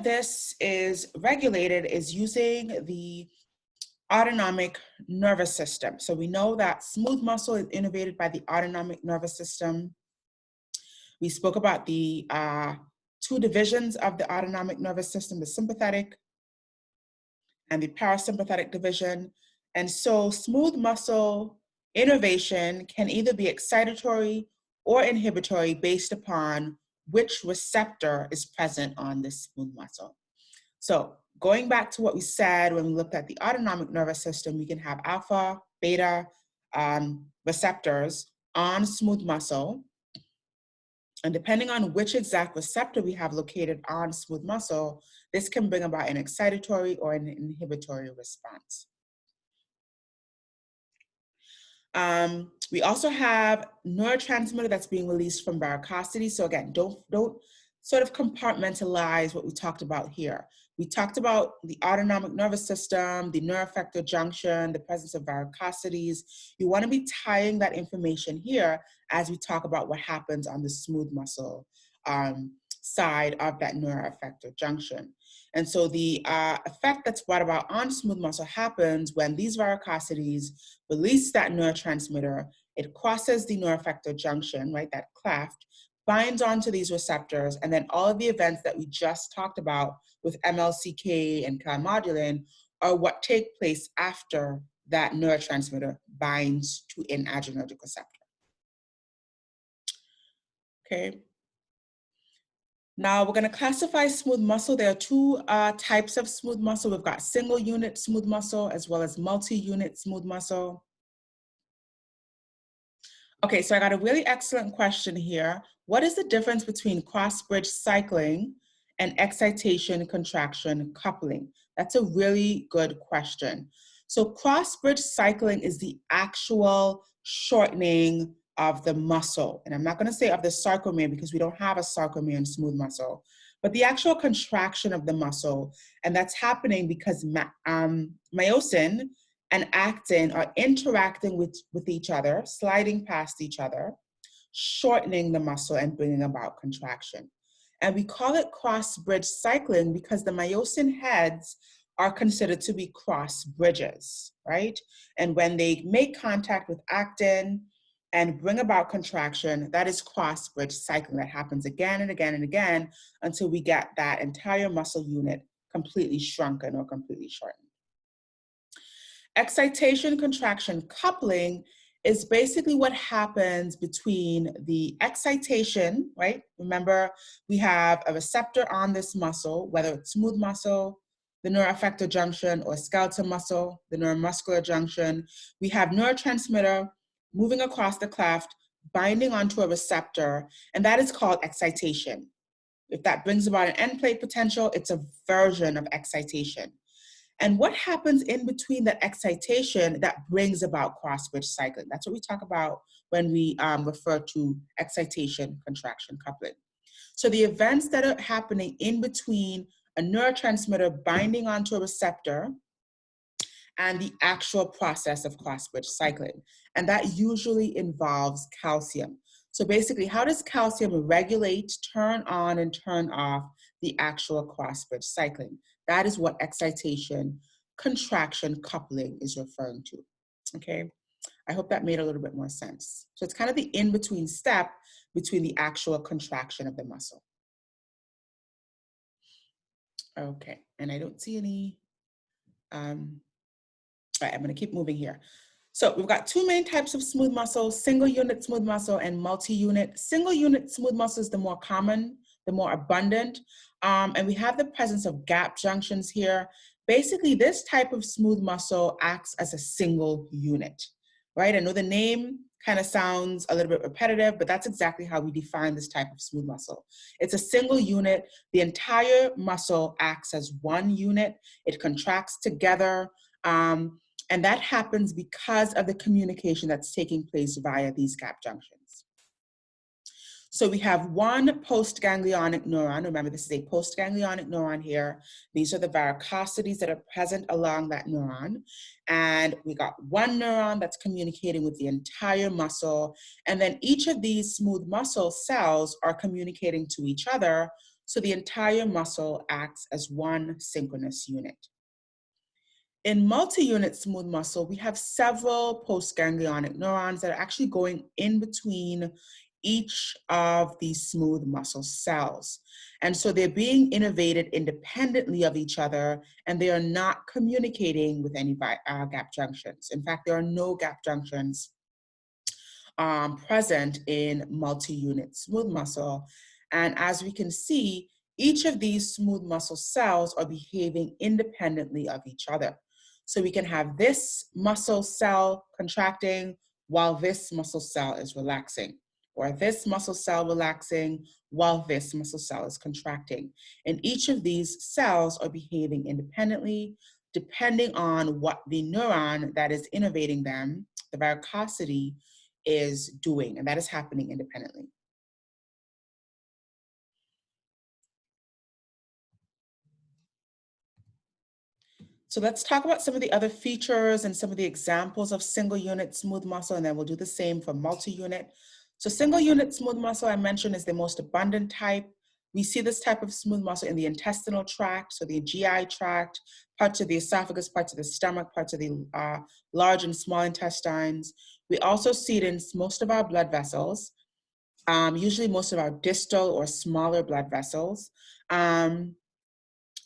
that this is regulated is using the autonomic nervous system. So we know that smooth muscle is innervated by the autonomic nervous system. We spoke about the two divisions of the autonomic nervous system, the sympathetic and the parasympathetic division. And so smooth muscle innervation can either be excitatory or inhibitory based upon which receptor is present on this smooth muscle. So going back to what we said when we looked at the autonomic nervous system, we can have alpha, beta receptors on smooth muscle. And depending on which exact receptor we have located on smooth muscle, this can bring about an excitatory or an inhibitory response. We also have neurotransmitter that's being released from varicosity. So again, don't sort of compartmentalize what we talked about here. We talked about the autonomic nervous system, the neuroeffector junction, the presence of varicosities. You want to be tying that information here as we talk about what happens on the smooth muscle side of that neuroeffector junction. And so the effect that's brought about on smooth muscle happens when these varicosities release that neurotransmitter. It crosses the neuroeffector junction, right, that cleft, binds onto these receptors, and then all of the events that we just talked about with MLCK and calmodulin are what take place after that neurotransmitter binds to an adrenergic receptor. Okay. Now we're going to classify smooth muscle. There are two types of smooth muscle. We've got single unit smooth muscle as well as multi-unit smooth muscle. Okay, so I got a really excellent question here. What is the difference between cross-bridge cycling and excitation contraction coupling? That's a really good question. So cross-bridge cycling is the actual shortening of the muscle. And I'm not gonna say of the sarcomere because we don't have a sarcomere in smooth muscle, but the actual contraction of the muscle. And that's happening because myosin and actin are interacting with each other, sliding past each other, shortening the muscle and bringing about contraction. And we call it cross-bridge cycling because the myosin heads are considered to be cross bridges, right? And when they make contact with actin and bring about contraction, that is cross-bridge cycling. That happens again and again and again until we get that entire muscle unit completely shrunken or completely shortened. Excitation contraction coupling is basically what happens between the excitation, right? Remember, we have a receptor on this muscle, whether it's smooth muscle, the neuroeffector junction, or skeletal muscle, the neuromuscular junction. We have neurotransmitter moving across the cleft, binding onto a receptor, and that is called excitation. If that brings about an end plate potential, it's a version of excitation. And what happens in between that excitation that brings about cross-bridge cycling? That's what we talk about when we refer to excitation contraction coupling. So the events that are happening in between a neurotransmitter binding onto a receptor and the actual process of cross-bridge cycling. And that usually involves calcium. So basically, how does calcium regulate, turn on, and turn off the actual cross-bridge cycling? That is what excitation contraction coupling is referring to, okay? I hope that made a little bit more sense. So it's kind of the in-between step between the actual contraction of the muscle. Okay, and I don't see any, all right, I'm gonna keep moving here. So we've got two main types of smooth muscle, single unit smooth muscle and multi-unit. Single unit smooth muscle is the more common, the more abundant, and we have the presence of gap junctions here. Basically, this type of smooth muscle acts as a single unit, right? I know the name kind of sounds a little bit repetitive, but that's exactly how we define this type of smooth muscle. It's a single unit. The entire muscle acts as one unit. It contracts together, and that happens because of the communication that's taking place via these gap junctions. So we have one postganglionic neuron. Remember, this is a postganglionic neuron here. These are the varicosities that are present along that neuron. And we got one neuron that's communicating with the entire muscle. And then each of these smooth muscle cells are communicating to each other So the entire muscle acts as one synchronous unit. In multi-unit smooth muscle, we have several postganglionic neurons that are actually going in between each of these smooth muscle cells. And so they're being innervated independently of each other, and they are not communicating with any gap junctions. In fact, there are no gap junctions present in multi-unit smooth muscle. And as we can see, each of these smooth muscle cells are behaving independently of each other. So we can have this muscle cell contracting while this muscle cell is relaxing, or this muscle cell relaxing while this muscle cell is contracting. And each of these cells are behaving independently depending on what the neuron that is innervating them, the varicosity, is doing, and that is happening independently. So let's talk about some of the other features and some of the examples of single unit smooth muscle, and then we'll do the same for multi-unit. So single unit smooth muscle, I mentioned, is the most abundant type. We see this type of smooth muscle in the intestinal tract, so the GI tract, parts of the esophagus, parts of the stomach, parts of the large and small intestines. We also see it in most of our blood vessels, usually most of our distal or smaller blood vessels,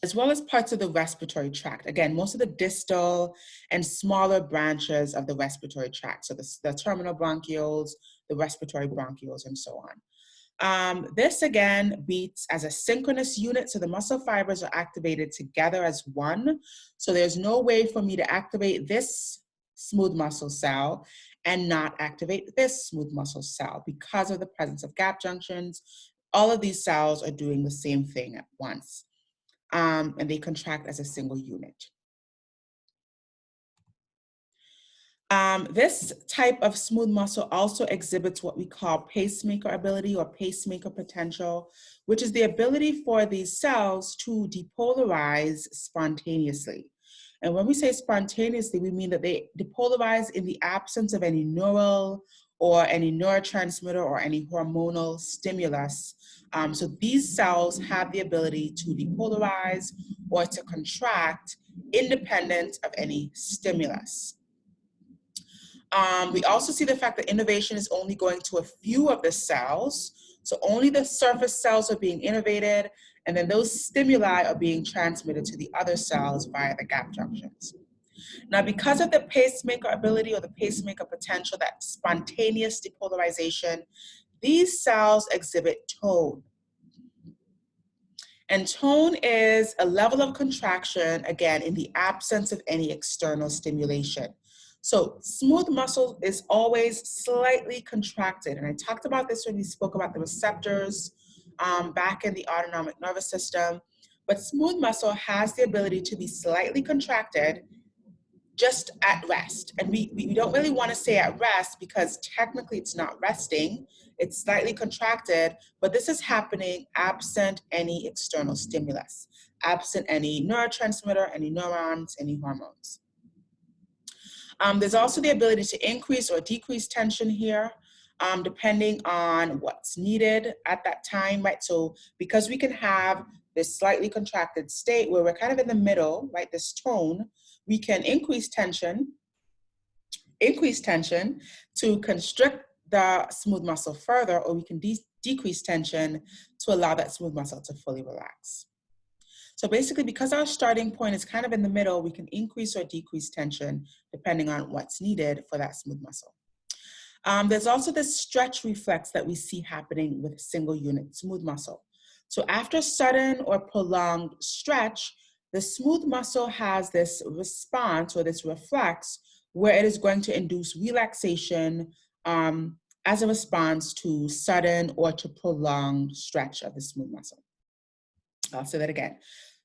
as well as parts of the respiratory tract. Again, most of the distal and smaller branches of the respiratory tract. So the terminal bronchioles, the respiratory bronchioles, and so on. This again beats as a synchronous unit. So the muscle fibers are activated together as one. So there's no way for me to activate this smooth muscle cell and not activate this smooth muscle cell because of the presence of gap junctions. All of these cells are doing the same thing at once. And they contract as a single unit. This type of smooth muscle also exhibits what we call pacemaker ability or pacemaker potential, which is the ability for these cells to depolarize spontaneously. And when we say spontaneously, we mean that they depolarize in the absence of any neural or any neurotransmitter or any hormonal stimulus. So these cells have the ability to depolarize or to contract independent of any stimulus. We also see the fact that innervation is only going to a few of the cells. So only the surface cells are being innervated, and then those stimuli are being transmitted to the other cells via the gap junctions. Now, because of the pacemaker ability or the pacemaker potential, that spontaneous depolarization, these cells exhibit tone. And tone is a level of contraction, again, in the absence of any external stimulation. So smooth muscle is always slightly contracted. And I talked about this when we spoke about the receptors back in the autonomic nervous system. But smooth muscle has the ability to be slightly contracted just at rest. And we don't really want to say at rest because technically it's not resting. It's slightly contracted, but this is happening absent any external stimulus, absent any neurotransmitter, any neurons, any hormones. There's also the ability to increase or decrease tension here, depending on what's needed at that time, right? So because we can have this slightly contracted state where we're kind of in the middle, right, this tone, we can increase tension to constrict the smooth muscle further, or we can decrease tension to allow that smooth muscle to fully relax. So basically, because our starting point is kind of in the middle, we can increase or decrease tension depending on what's needed for that smooth muscle. There's also this stretch reflex that we see happening with single unit smooth muscle. So after sudden or prolonged stretch, the smooth muscle has this response or this reflex where it is going to induce relaxation as a response to sudden or to prolonged stretch of the smooth muscle. I'll say that again.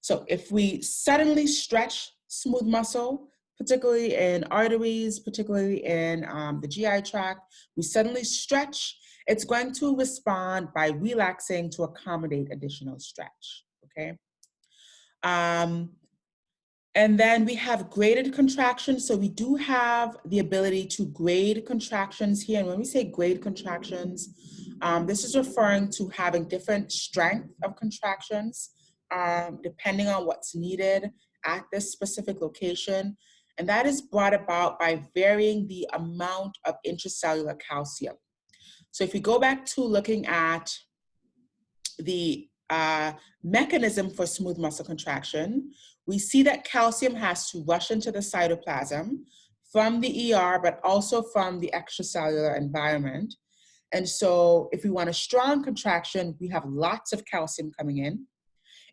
So if we suddenly stretch smooth muscle, particularly in arteries, particularly in the GI tract, we suddenly stretch, it's going to respond by relaxing to accommodate additional stretch, okay? And then we have graded contractions. So we do have the ability to grade contractions here. And when we say grade contractions, This is referring to having different strength of contractions depending on what's needed at this specific location. And that is brought about by varying the amount of intracellular calcium. So if we go back to looking at the mechanism for smooth muscle contraction, we see that calcium has to rush into the cytoplasm from the ER, but also from the extracellular environment. And so if we want a strong contraction, we have lots of calcium coming in.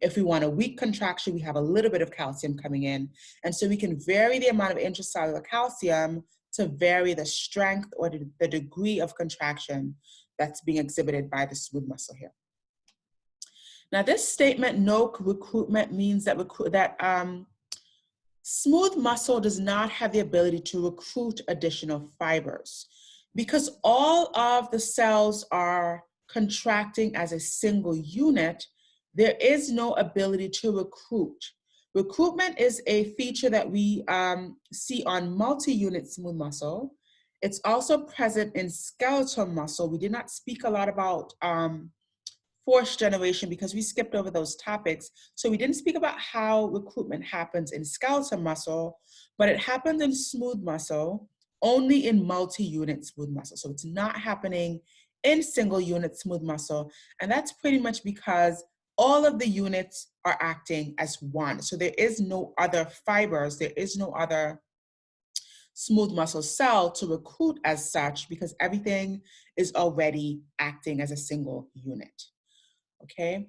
If we want a weak contraction, we have a little bit of calcium coming in. And so we can vary the amount of intracellular calcium to vary the strength or the degree of contraction that's being exhibited by the smooth muscle here. Now this statement, no recruitment, means that, smooth muscle does not have the ability to recruit additional fibers. Because all of the cells are contracting as a single unit, there is no ability to recruit. Recruitment is a feature that we see on multi-unit smooth muscle. It's also present in skeletal muscle. We did not speak a lot about force generation because we skipped over those topics. So we didn't speak about how recruitment happens in skeletal muscle, but it happens in smooth muscle only in multi-unit smooth muscle. So it's not happening in single unit smooth muscle. And that's pretty much because all of the units are acting as one. So there is no other fibers, there is no other smooth muscle cell to recruit as such because everything is already acting as a single unit. Okay.